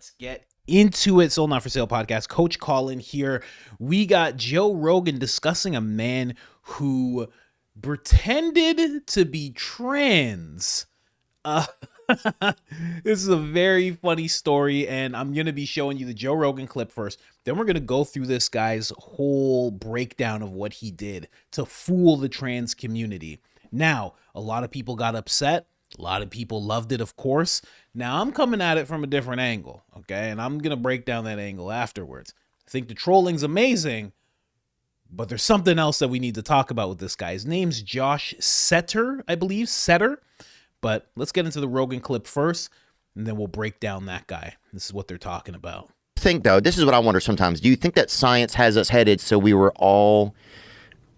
Let's get into it. Sold Not For Sale podcast. Coach Colin here. We got Joe Rogan discussing a man who pretended to be trans. This is a very funny story, and I'm going to be showing you the Joe Rogan clip first. Then we're going to go through this guy's whole breakdown of what he did to fool the trans community. Now, a lot of people got upset. A lot of people loved it, of course. Now, I'm coming at it from a different angle, okay? And I'm going to break down that angle afterwards. I think the trolling's amazing, but there's something else that we need to talk about with this guy. His name's Josh Seiter, I believe. Seiter. But let's get into the Rogan clip first, and then we'll break down that guy. This is what they're talking about. I think, though, this is what I wonder sometimes. Do you think that science has us headed so we were all...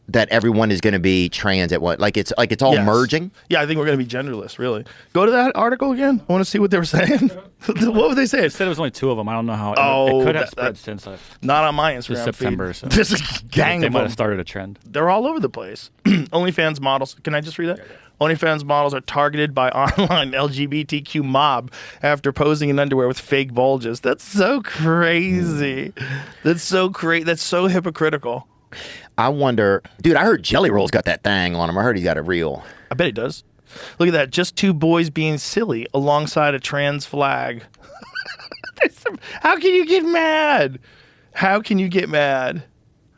that everyone is going to be trans at what? Like it's all merging? Yeah, I think we're going to be genderless, really. Go to that article again. I want to see what they were saying. What were they saying? It said it was only 2 of them. I don't know how. It could have spread since not on my Instagram this September. feed. So. This is gang They of might them. have started a trend. They're all over the place. OnlyFans models. Can I just read that? Yeah. OnlyFans models are targeted by online LGBTQ mob after posing in underwear with fake bulges. That's so crazy. That's so crazy. That's so hypocritical. I wonder, dude, I heard Jelly Roll's got that thing on him. I heard he's got a real. I bet he does. Look at that. Just 2 boys being silly alongside a trans flag. How can you get mad? How can you get mad?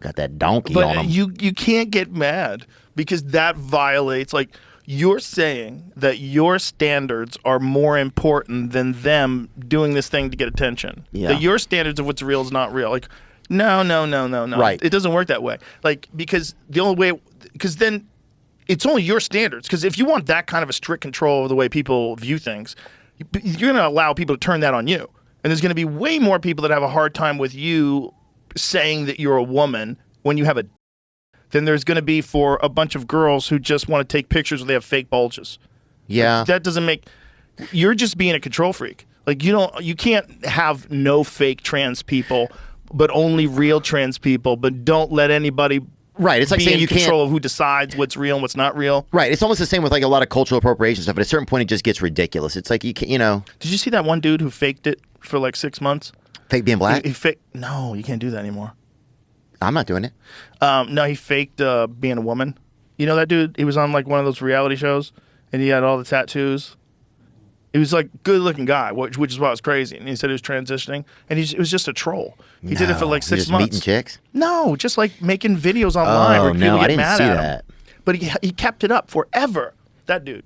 Got that donkey But on him. you can't get mad because that violates, like, you're saying that your standards are more important than them doing this thing to get attention. Yeah. That your standards of what's real is not real. Like, no. Right. It doesn't work that way. Like, because the only way, because then it's only your standards. Because if you want that kind of a strict control of the way people view things, you're going to allow people to turn that on you. And there's going to be way more people that have a hard time with you saying that you're a woman when you have a than there's going to be for a bunch of girls who just want to take pictures where they have fake bulges. Yeah. Like, that doesn't make, you're just being a control freak. Like, you can't have no fake trans people, but only real trans people, but don't let anybody right. It's like be saying in you control can't. of who decides what's real and what's not real. Right. It's almost the same with like a lot of cultural appropriation stuff. At a certain point, it just gets ridiculous. It's like, Did you see that one dude who faked it for like 6 months? Fake being black? No, you can't do that anymore. I'm not doing it. No, he faked being a woman. You know that dude? He was on like one of those reality shows, and he had all the tattoos. He was like good looking guy, which is why it was crazy. And he said he was transitioning, and it was just a troll. He did it for like 6 months. Meeting chicks? No, just like making videos online where people I get didn't mad see at that. him. But he kept it up forever. That dude.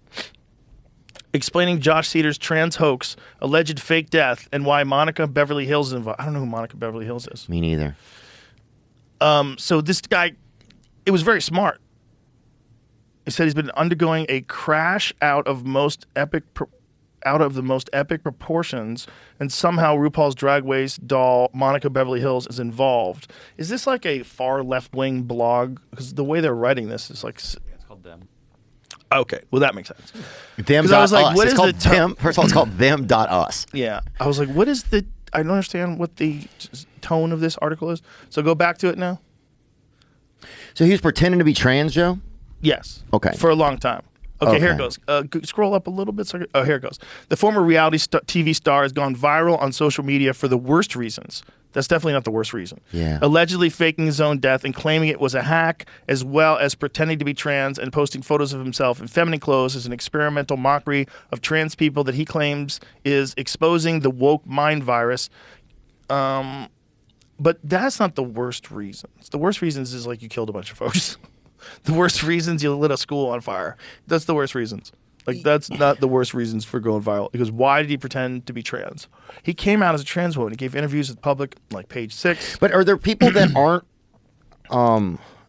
Explaining Josh Seiter's trans hoax, alleged fake death, and why Monica Beverly Hills is involved. I don't know who Monica Beverly Hills is. Me neither. So this guy, it was very smart. He said he's been undergoing a crash out of the most epic proportions, and somehow RuPaul's Drag Race doll Monica Beverly Hills is involved. Is this like a far left wing blog? Because the way they're writing this is like. It's called Them. Okay, well that makes sense. Them.us. I was like, what it's is called the them. First of all, it's called them.us. Yeah, I was like, what is the? I don't understand what the tone of this article is. So go back to it now. So he was pretending to be trans, Joe? Yes. Okay. For a long time. Okay, here it goes. Scroll up a little bit. Here it goes. The former reality TV star has gone viral on social media for the worst reasons. That's definitely not the worst reason. Yeah. Allegedly faking his own death and claiming it was a hack, as well as pretending to be trans and posting photos of himself in feminine clothes as an experimental mockery of trans people that he claims is exposing the woke mind virus. But that's not the worst reasons. The worst reasons is like you killed a bunch of folks. The worst reasons you lit a school on fire. That's the worst reasons. Like, that's not the worst reasons for going viral. Because why did he pretend to be trans? He came out as a trans woman. He gave interviews with the public, like Page 6. But are there people that aren't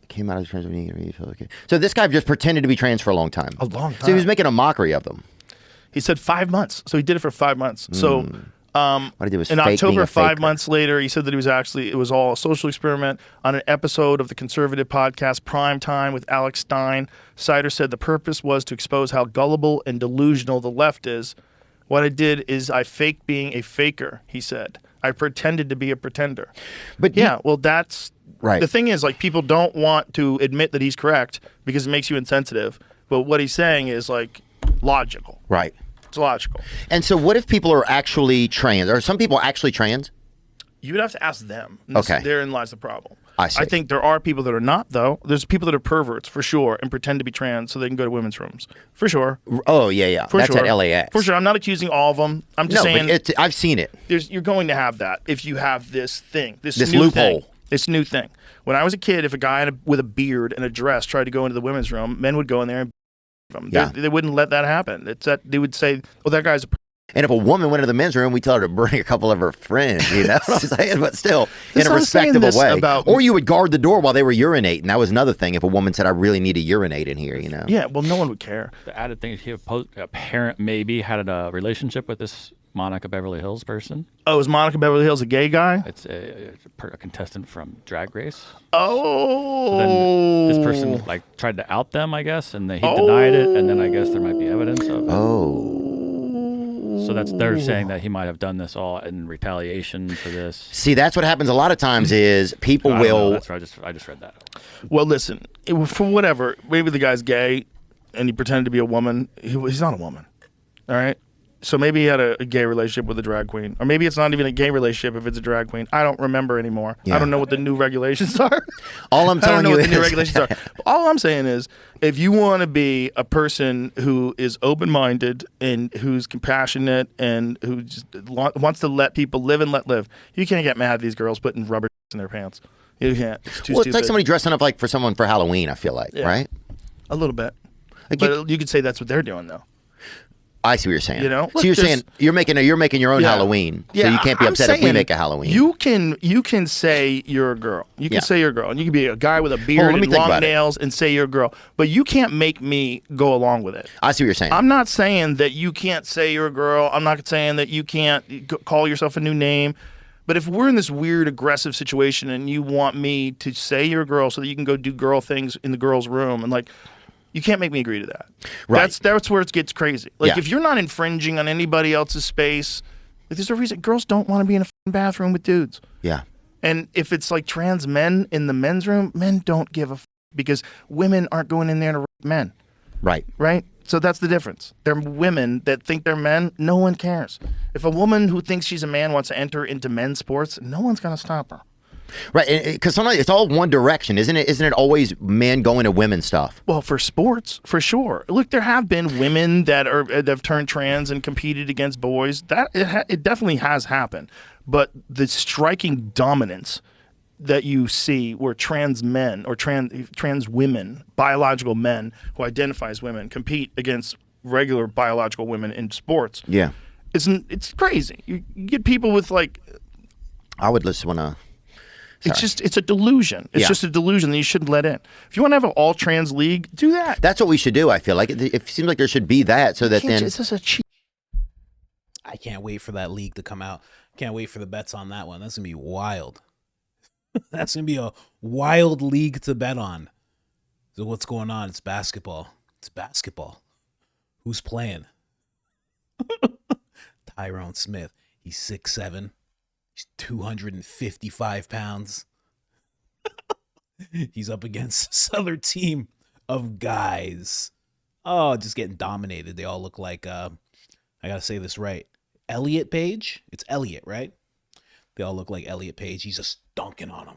came out as trans woman? Okay. So this guy just pretended to be trans for a long time. A long time. So he was making a mockery of them. He said 5 months. So he did it for 5 months. So What he did was in fake being October, a 5 faker. months later, he said that it was all a social experiment on an episode of the conservative podcast Prime Time with Alex Stein. Seiter said the purpose was to expose how gullible and delusional the left is. What I did is I faked being a faker, he said. I pretended to be a pretender. But yeah, well, that's right. The thing is, like, people don't want to admit that he's correct because it makes you insensitive. But what he's saying is like logical. Right. It's logical. And so what if people are actually trans? Are some people actually trans? You would have to ask them. Okay. Therein lies the problem. I see. I think there are people that are not, though. There's people that are perverts, for sure, and pretend to be trans so they can go to women's rooms. For sure. Oh, yeah. For That's sure. at LAX. For sure. I'm not accusing all of them. I'm just saying. But I've seen it. You're going to have that if you have this thing. This This new loophole. Thing, this new thing. When I was a kid, if a guy with a beard and a dress tried to go into the women's room, men would go in there and them. Yeah. They wouldn't let that happen. It's that they would say, "Oh, that guy's a." And if a woman went into the men's room, we tell her to bring a couple of her friends, you know what I'm saying? But still, in a I'm saying respectable this way. about- Or you would guard the door while they were urinating. That was another thing. If a woman said, I really need to urinate in here, you know? Yeah, well, no one would care. The added thing is a parent maybe had a relationship with this Monica Beverly Hills person. Oh, is Monica Beverly Hills a gay guy? It's a contestant from Drag Race. Oh. So then this person like tried to out them, I guess, and he denied it. And then I guess there might be evidence of it. Oh. So they're saying that he might have done this all in retaliation for this. See, that's what happens a lot of times is people I don't know, will... that's right. I just read that. Well, listen, for whatever, maybe the guy's gay and he pretended to be a woman. He's not a woman. All right? So maybe he had a gay relationship with a drag queen. Or maybe it's not even a gay relationship if it's a drag queen. I don't remember anymore. Yeah. I don't know what the new regulations are. All I'm I don't telling know you what the new is... regulations are. All I'm saying is, if you want to be a person who is open-minded and who's compassionate and who just wants to let people live and let live, you can't get mad at these girls putting rubber in their pants. You can't. It's too Well, stupid. it's like somebody dressing up like for someone for Halloween, I feel like, Yeah. right? A little bit. Like But you could say that's what they're doing, though. I see what you're saying. You know? So you're Look, saying you're making your own Yeah. Halloween. Yeah, So you can't be I'm upset if we saying make a Halloween. You can say you're a girl. You can Yeah. say you're a girl, and you can be a guy with a beard let me and think long about it. nails and say you're a girl. But you can't make me go along with it. I see what you're saying. I'm not saying that you can't say you're a girl. I'm not saying that you can't call yourself a new name. But if we're in this weird, aggressive situation, and you want me to say you're a girl so that you can go do girl things in the girls' room, and like. You can't make me agree to that. Right. That's where it gets crazy. Like Yeah. if you're not infringing on anybody else's space, like, there's a reason girls don't want to be in a bathroom with dudes. Yeah. And if it's like trans men in the men's room, men don't give a because women aren't going in there to rape men, Right. right? So that's the difference. They're women that think they're men. No one cares. If a woman who thinks she's a man wants to enter into men's sports, no one's going to stop her. Right. Because sometimes it's all one direction, isn't it? Isn't it always men going to women stuff? Well, for sports, for sure. Look, there have been women that have turned trans and competed against boys. That it definitely has happened. But the striking dominance that you see where trans men or trans women, biological men who identify as women, compete against regular biological women in sports. Yeah. It's crazy. You get people with like. I would just want to. It's a delusion. It's Yeah. just a delusion that you shouldn't let in. If you want to have an all trans league, do that. That's what we should do. I feel like it seems like there should be that, so that then It's just a cheat. I can't wait for that league to come out. Can't wait for the bets on that one. That's gonna be wild. That's gonna be a wild league to bet on. So what's going on? It's basketball. It's basketball. Who's playing? Tyrone Smith. He's 6'7". He's 255 pounds. He's up against this other team of guys. Oh, just getting dominated. They all look like, I gotta say this right, Elliot Page? It's Elliot, right? They all look like Elliot Page. He's just dunking on them.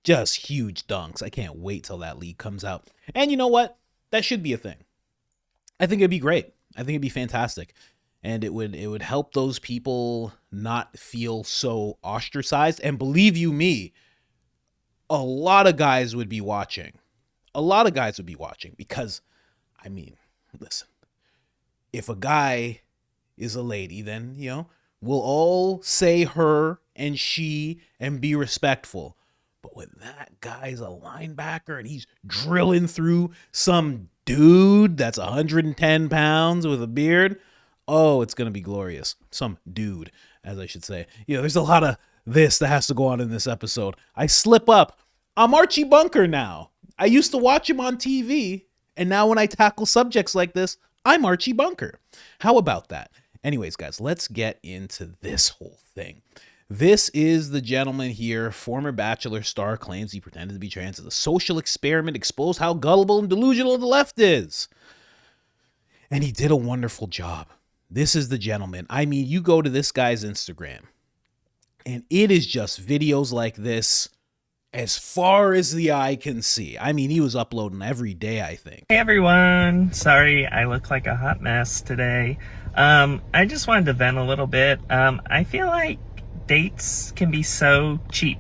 Just huge dunks. I can't wait till that league comes out. And you know what? That should be a thing. I think it'd be great. I think it'd be fantastic. And it would help those people not feel so ostracized. And believe you me, a lot of guys would be watching. A lot of guys would be watching because, I mean, listen, if a guy is a lady, then, you know, we'll all say her and she and be respectful. But when that guy's a linebacker and he's drilling through some dude that's 110 pounds with a beard, oh, it's going to be glorious. Some dude, as I should say. You know, there's a lot of this that has to go on in this episode. I slip up. I'm Archie Bunker now. I used to watch him on TV, and now when I tackle subjects like this, I'm Archie Bunker. How about that? Anyways, guys, let's get into this whole thing. This is the gentleman here, former Bachelor star, claims he pretended to be trans as a social experiment, exposed how gullible and delusional the left is. And he did a wonderful job. This is the gentleman. I mean, you go to this guy's Instagram, and it is just videos like this as far as the eye can see. I mean, he was uploading every day, I think. Hey everyone, sorry I look like a hot mess today. I just wanted to vent a little bit. I feel like dates can be so cheap.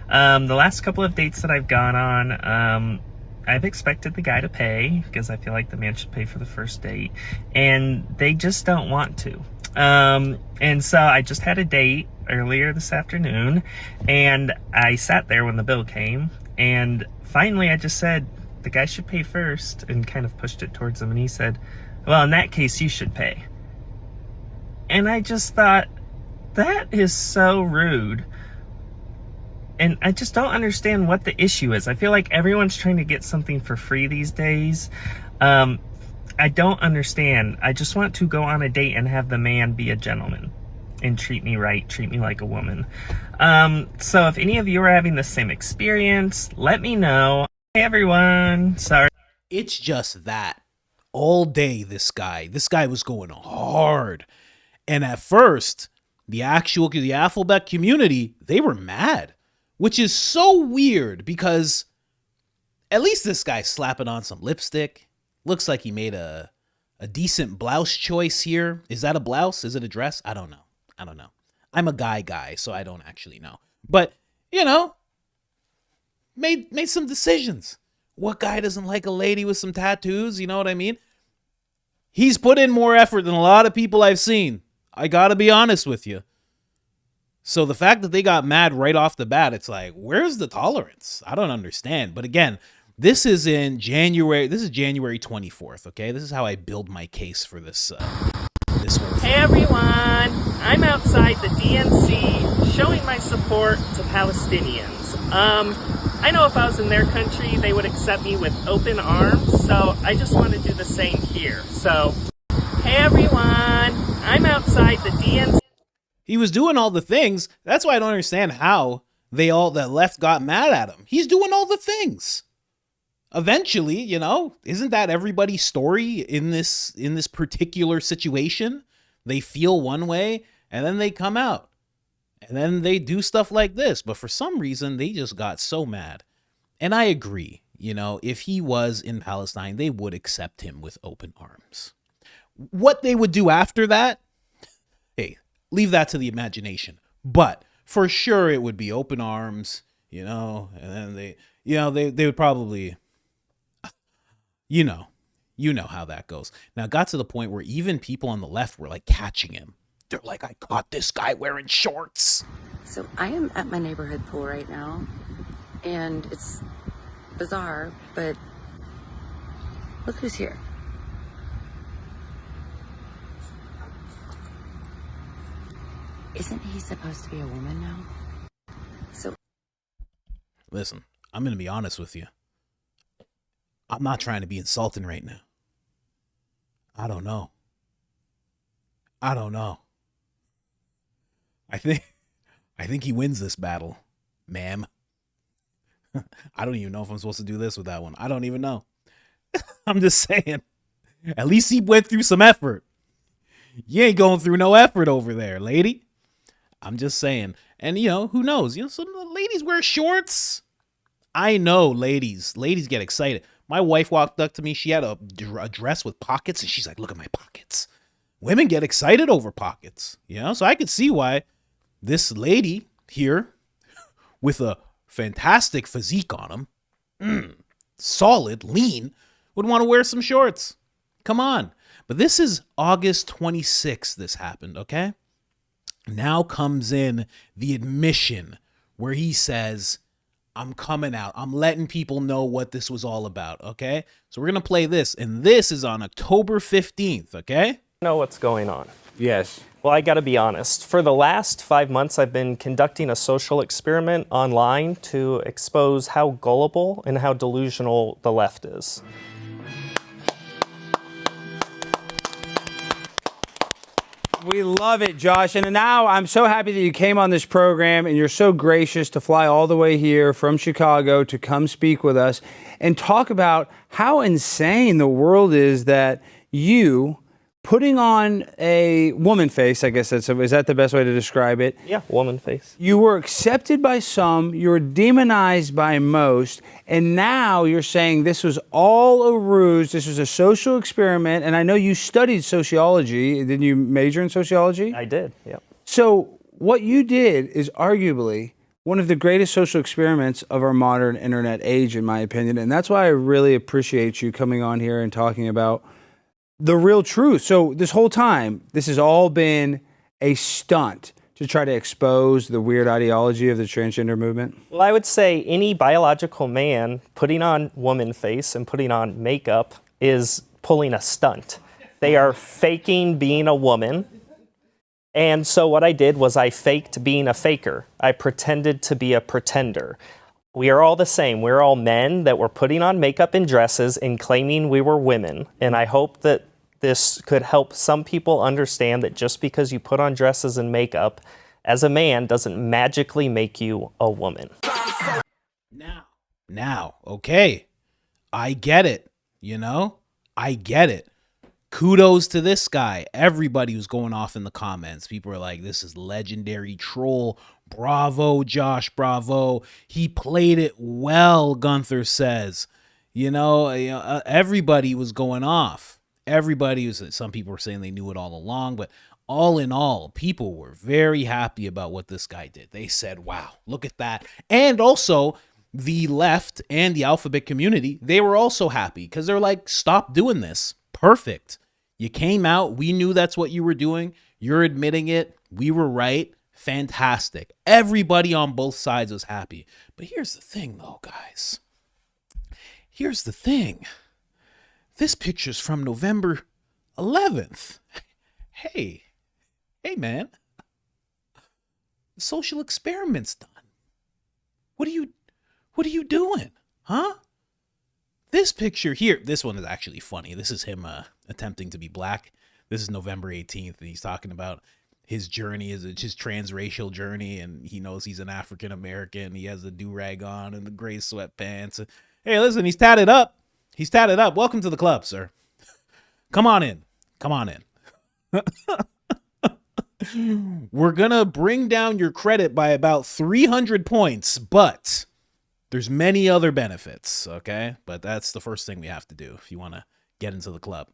The last couple of dates that I've gone on, I've expected the guy to pay because I feel like the man should pay for the first date, and they just don't want to. And so I just had a date earlier this afternoon, and I sat there when the bill came, and finally I just said, the guy should pay first, and kind of pushed it towards him, and he said, well, in that case, you should pay. And I just thought, that is so rude. And I just don't understand what the issue is. I feel like everyone's trying to get something for free these days. I don't understand. I just want to go on a date and have the man be a gentleman and treat me right, treat me like a woman. So if any of you are having the same experience, let me know. Hey everyone, sorry. It's just that. All day, this guy was going hard. And at first, the Alphabet community, they were mad. Which is so weird because at least this guy's slapping on some lipstick. Looks like he made a decent blouse choice here. Is that a blouse? Is it a dress? I don't know. I'm a guy, so I don't actually know. But, you know, made some decisions. What guy doesn't like a lady with some tattoos? You know what I mean? He's put in more effort than a lot of people I've seen. I gotta be honest with you. So the fact that they got mad right off the bat, it's like, where's the tolerance? I don't understand. But again, this is in January. This is January 24th, okay? This is how I build my case for this this whole thing. Hey everyone, I'm outside the DNC showing my support to Palestinians. I know if I was in their country, they would accept me with open arms, so I just want to do the same here. So, hey everyone, I'm outside the DNC. He was doing all the things. That's why I don't understand how the left got mad at him. He's doing all the things. Eventually, you know, isn't that everybody's story in this particular situation? They feel one way and then they come out. And then they do stuff like this. But for some reason, they just got so mad. And I agree. You know, if he was in Palestine, they would accept him with open arms. What they would do after that, hey, leave that to the imagination. But for sure, it would be open arms, you know, and then they would probably, you know how that goes. Now, it got to the point where even people on the left were like catching him. They're like, I caught this guy wearing shorts. So I am at my neighborhood pool right now, and it's bizarre, but look who's here. Isn't he supposed to be a woman now? So listen, I'm going to be honest with you. I'm not trying to be insulting right now. I don't know. I think he wins this battle, ma'am. I don't even know if I'm supposed to do this with that one. I don't even know. I'm just saying. At least he went through some effort. You ain't going through no effort over there, lady. I'm just saying. And, you know, who knows? You know, some ladies wear shorts. I know, ladies. Ladies get excited. My wife walked up to me. She had a dress with pockets, and she's like, look at my pockets. Women get excited over pockets, you know? So I could see why this lady here with a fantastic physique on him, solid, lean, would want to wear some shorts. Come on. But this is August 26th this happened, okay? Now comes in the admission where he says, I'm coming out. I'm letting people know what this was all about, okay? So we're going to play this, and this is on October 15th, okay? Know what's going on. Yes. Well, I got to be honest. For the last 5 months, I've been conducting a social experiment online to expose how gullible and how delusional the left is. We love it, Josh. And now I'm so happy that you came on this program and you're so gracious to fly all the way here from Chicago to come speak with us and talk about how insane the world is that you putting on a woman face, I guess is that the best way to describe it? Yeah, woman face. You were accepted by some, you were demonized by most, and now you're saying this was all a ruse, this was a social experiment, and I know you studied sociology. Didn't you major in sociology? I did, yeah. So what you did is arguably one of the greatest social experiments of our modern internet age, in my opinion, and that's why I really appreciate you coming on here and talking about the real truth. So this whole time, this has all been a stunt to try to expose the weird ideology of the transgender movement? Well, I would say any biological man putting on woman face and putting on makeup is pulling a stunt. They are faking being a woman. And so what I did was I faked being a faker. I pretended to be a pretender. We are all the same. We're all men that were putting on makeup and dresses and claiming we were women. And I hope that this could help some people understand that just because you put on dresses and makeup as a man doesn't magically make you a woman. Now, okay. I get it. I get it. Kudos to this guy. Everybody was going off in the comments. People were like, this is legendary troll. Bravo, Josh, bravo. He played it well, Gunther says. Everybody was going off. Some people were saying they knew it all along, but all in all, people were very happy about what this guy did. They said, wow, look at that. And also the left and the alphabet community, they were also happy because they're like, stop doing this. Perfect. You came out. We knew that's what you were doing. You're admitting it. We were right. Fantastic. Everybody on both sides was happy. But here's the thing, though, guys. Here's the thing. This picture's from November 11th. Hey, man. The social experiment's done. What are you doing? Huh? This picture here, this one is actually funny. This is him attempting to be black. This is November 18th, and he's talking about his journey, his transracial journey, and he knows he's an African American. He has the do-rag on and the gray sweatpants. Hey, listen, he's tatted up. Welcome to the club, sir. Come on in. We're gonna bring down your credit by about 300 points, but there's many other benefits, okay? But that's the first thing we have to do if you want to get into the club.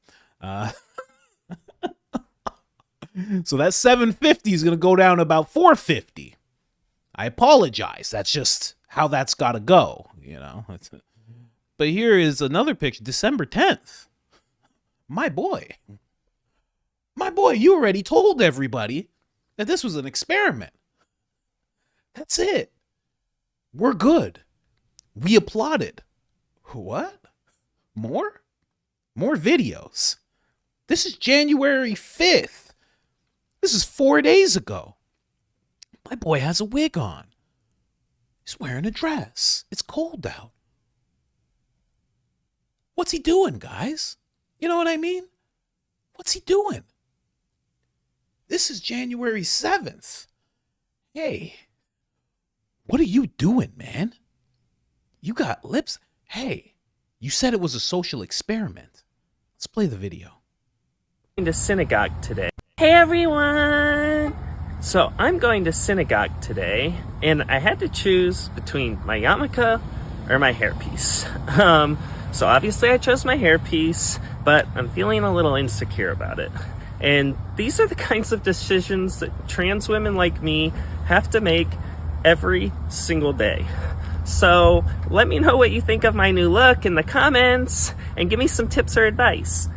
So that 750 is going to go down to about 450. I apologize. That's just how that's got to go, But here is another picture, December 10th. My boy, you already told everybody that this was an experiment. That's it. We're good. We applauded. What? More videos. This is January 5th. This is 4 days ago. My boy has a wig on. He's wearing a dress. It's cold out. What's he doing, guys? You know what I mean? What's he doing? This is January 7th. Hey, what are you doing, man? You got lips. Hey, you said it was a social experiment. Let's play the video. Going to synagogue today. Hey everyone! So I'm going to synagogue today, and I had to choose between my yarmulke or my hairpiece. So obviously I chose my hairpiece, but I'm feeling a little insecure about it. And these are the kinds of decisions that trans women like me have to make every single day. So let me know what you think of my new look in the comments and give me some tips or advice.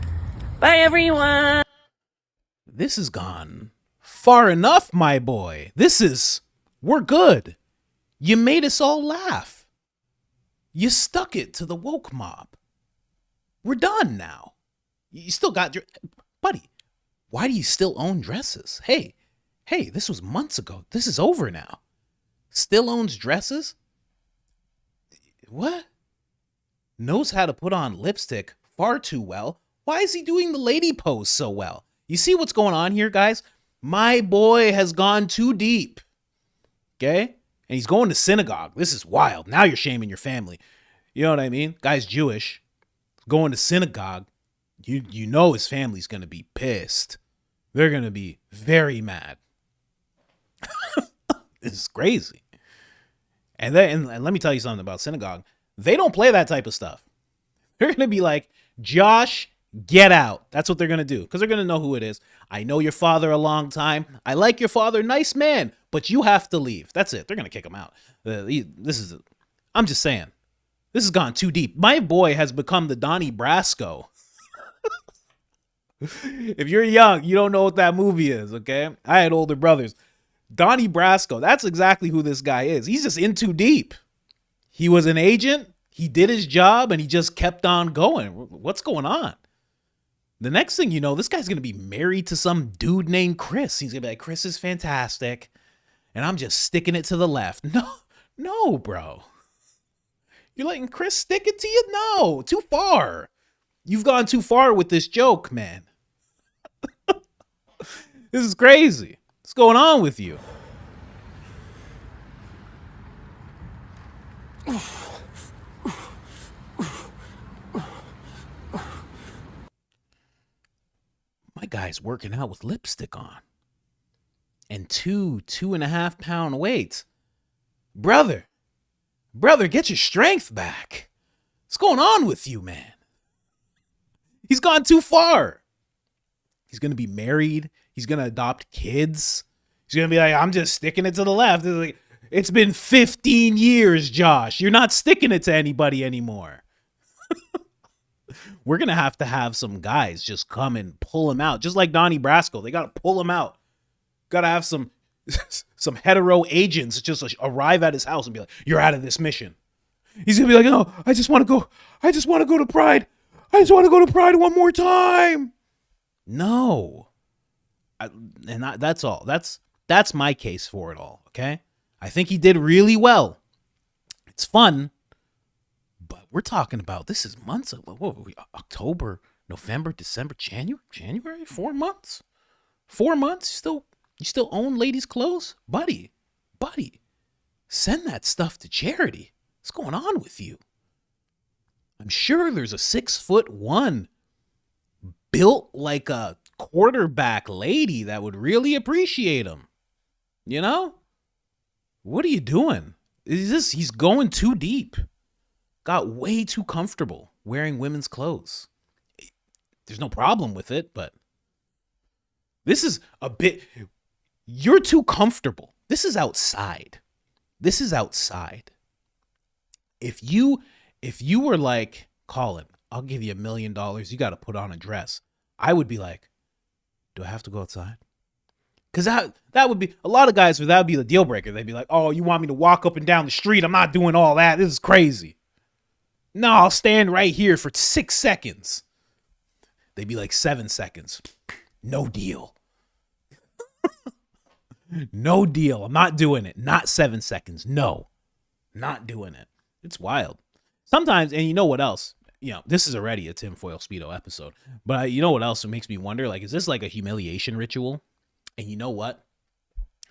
Bye, everyone. This has gone far enough, my boy. We're good. You made us all laugh. You stuck it to the woke mob. We're done now. You still got your... Buddy, why do you still own dresses? Hey, this was months ago. This is over now. Still owns dresses? What? Knows how to put on lipstick far too well. Why is he doing the lady pose so well? You see what's going on here, guys? My boy has gone too deep. Okay? And he's going to synagogue. This is wild. Now you're shaming your family. You know what I mean? Guy's Jewish. Going to synagogue. You know his family's gonna be pissed. They're gonna be very mad. This is crazy. And let me tell you something about synagogue. They don't play that type of stuff. They're gonna be like, Josh, get out. That's what they're gonna do, because they're gonna know who it is. I know your father a long time. I like your father, nice man, but you have to leave. That's it. They're gonna kick him out. I'm just saying, this has gone too deep. My boy has become the Donnie Brasco. If you're young, you don't know what that movie is, okay? I had older brothers. Donnie Brasco, that's exactly who this guy is. He's just in too deep. He was an agent, he did his job, and he just kept on going. What's going on? The next thing you know, this guy's going to be married to some dude named Chris. He's going to be like, Chris is fantastic, and I'm just sticking it to the left. No, bro. You're letting Chris stick it to you? No, too far. You've gone too far with this joke, man. This is crazy. What's going on with you? My guy's working out with lipstick on. And 2.5 pound weights. Brother, get your strength back. What's going on with you, man? He's gone too far. He's going to be married. He's going to adopt kids. He's going to be like, I'm just sticking it to the left. It's been 15 years, Josh. You're not sticking it to anybody anymore. We're going to have some guys just come and pull him out. Just like Donnie Brasco. They got to pull him out. Got to have some hetero agents just arrive at his house and be like, you're out of this mission. He's going to be like, no, I just want to go to Pride. I just want to go to Pride one more time. No. That's all. That's my case for it all, okay? I think he did really well. It's fun, but we're talking about, this is months of, what were we, October, November, December, January, 4 months? 4 months? You still own ladies' clothes? Buddy, send that stuff to charity. What's going on with you? I'm sure there's a 6'1" built like a quarterback lady that would really appreciate him. You know? What are you doing? He's going too deep. Got way too comfortable wearing women's clothes. There's no problem with it, but this is a bit, you're too comfortable. This is outside. If you were like, Colin, I'll give you $1 million. You got to put on a dress. I would be like, do I have to go outside? Because that would be, a lot of guys, that would be the deal breaker. They'd be like, oh, you want me to walk up and down the street? I'm not doing all that. This is crazy. No, I'll stand right here for 6 seconds. They'd be like 7 seconds. No deal. No deal. I'm not doing it. Not 7 seconds. No, not doing it. It's wild. Sometimes, and you know what else? You know, this is already a tinfoil Speedo episode, but you know what else makes me wonder? Like, is this like a humiliation ritual? And you know what?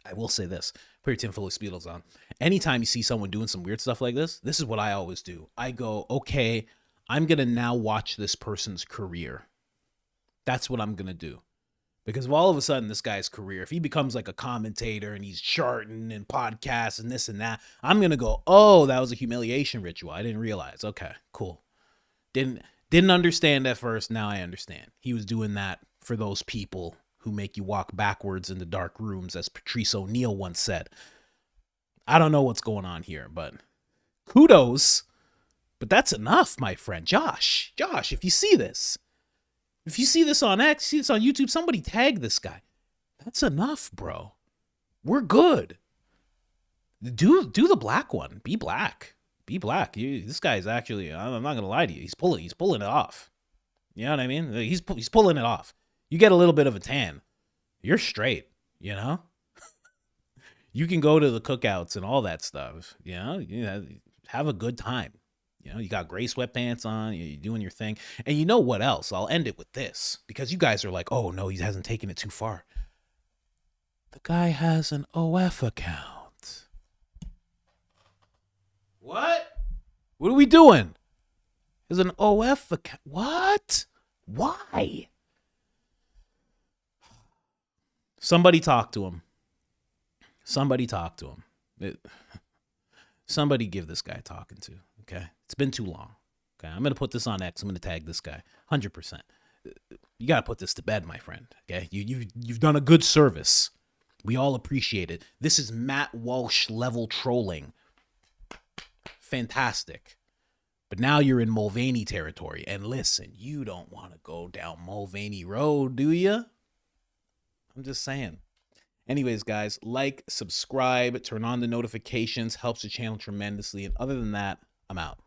I will say this. Put your tinfoil Speedos on. Anytime you see someone doing some weird stuff like this is what I always do. I go, okay, I'm going to now watch this person's career. That's what I'm going to do. Because if all of a sudden this guy's career, if he becomes like a commentator and he's charting and podcasts and this and that, I'm going to go, oh, that was a humiliation ritual. I didn't realize. Okay, cool. Didn't understand at first. Now I understand. He was doing that for those people who make you walk backwards in the dark rooms, as Patrice O'Neal once said. I don't know what's going on here, but kudos. But that's enough, my friend. Josh, if you see this, on X, see this on YouTube, somebody tag this guy. That's enough, bro. We're good. Do the black one. Be black. This guy's actually, I'm not going to lie to you. He's pulling it off. You know what I mean? He's pulling it off. You get a little bit of a tan, you're straight, you know? You can go to the cookouts and all that stuff, you know? Have a good time. You know, you got gray sweatpants on, you're doing your thing. And you know what else? I'll end it with this, because you guys are like, oh, no, he hasn't taken it too far. The guy has an OF account. What? What are we doing? There's an OF account. What? Why? Somebody talk to him. Somebody talk to him. Somebody give this guy talking to, okay? It's been too long. Okay, I'm going to put this on X. I'm going to tag this guy 100%. You got to put this to bed, my friend, okay? You've done a good service. We all appreciate it. This is Matt Walsh level trolling. Fantastic. But now you're in Mulvaney territory. And listen, you don't want to go down Mulvaney Road, do you? I'm just saying. Anyways, guys, like, subscribe, turn on the notifications, helps the channel tremendously. And other than that, I'm out.